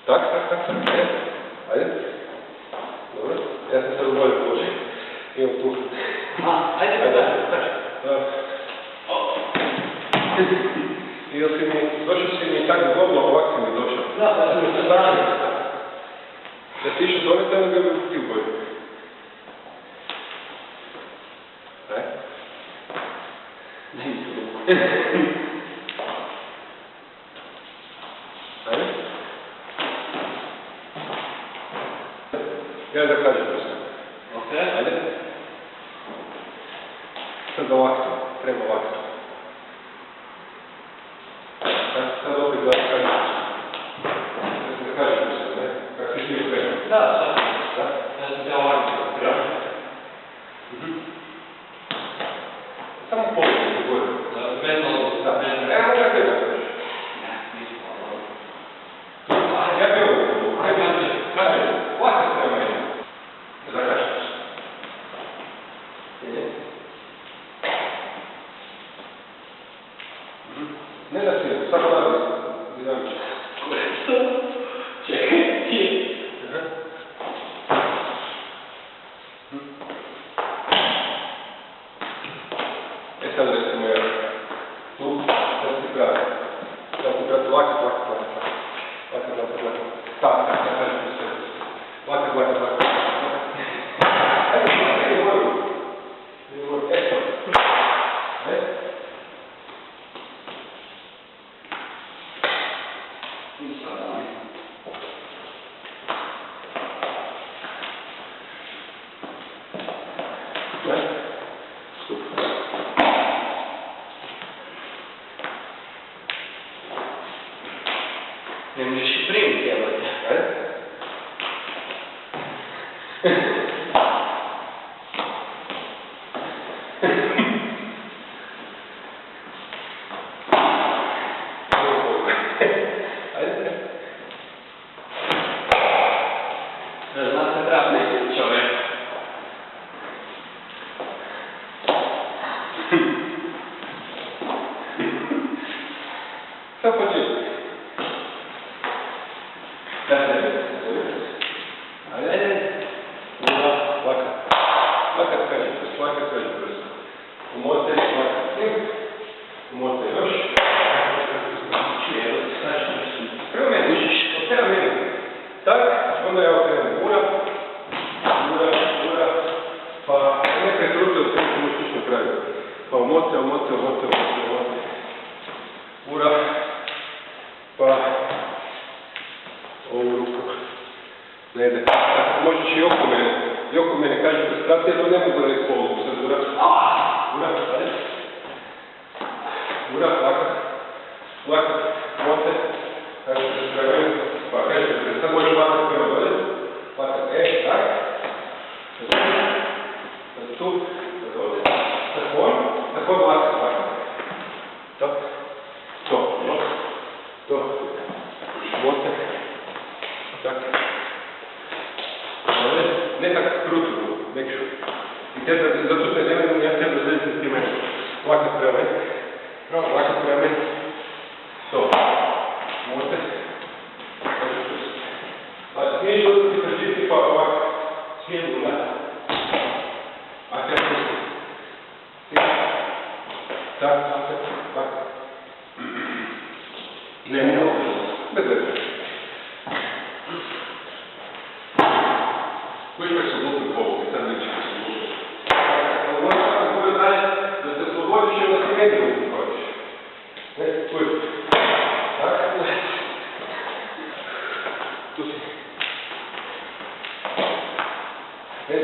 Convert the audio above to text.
Tak. Ajde. Dobro. Ja sam sad u bolje položi. Imam tu. Ajde. I došao si mi tako zgodno, ovak si mi došao. Da ti išao s ove strane, ga bi ti u bolju. Ajde. Ajde. Ja da kažem to sve. Ok. Ajde. Sad ovako, treba ovako. Sad opet da kažem. Da kažem to sve, ne? Kako si ti spremno? Da. Da? Ja sam te ovako. Ja? Samo položaj u gore. Bez ovo. Da. Evo kako je da kažeš. Ja bi ovo. Kaže, ovako prema meni. Da kažeš. Ne da si, samo da dinamično. Čekaj, ti. Sad recimo ja tu, da ti pravi. Laka. Tak, kažem ti sve. Laka. Ajde, moram. Eto. Ne? Ne možeš i primiti, evo te. Ajde. Ajde. Znam se treba neki čovjek. Sad početi. Ajde. Laka kaže brzo. Umote, umote još. Prvo meni, prvo meni. Tak, onda ja okrenem ura, pa nekaj trute od sve ćemo na kraju. Pa umote. Ura, pa ovu ruku. Ne ide. Možeš i oko mene kaže prestrati, ja to ne mogu raditi pologu. Sad ura, ajde. Ura, laka, mote. Kaže prestrati, pa kaže prestrati, možeš laka prema dolje. Laka, tak. Sad tu, sad ovdje. Tako laka. Tak. To. Mote. Tak. Ne tako kruto, nekšu. I zato se ne ja treba zaditi s time. Laka prema meni. To. Mote. A smiješ odati prežiti pa ovako. Smijem gledati. A kaj se tak. Ne, bez veze. Koji imaš slobodnu povuku, sad neće se sloboditi. Ali možeš tako bude dalje, da se slobodiš i onda ti ne hoćeš. Ne, koji? Tak? Tu si. Ne,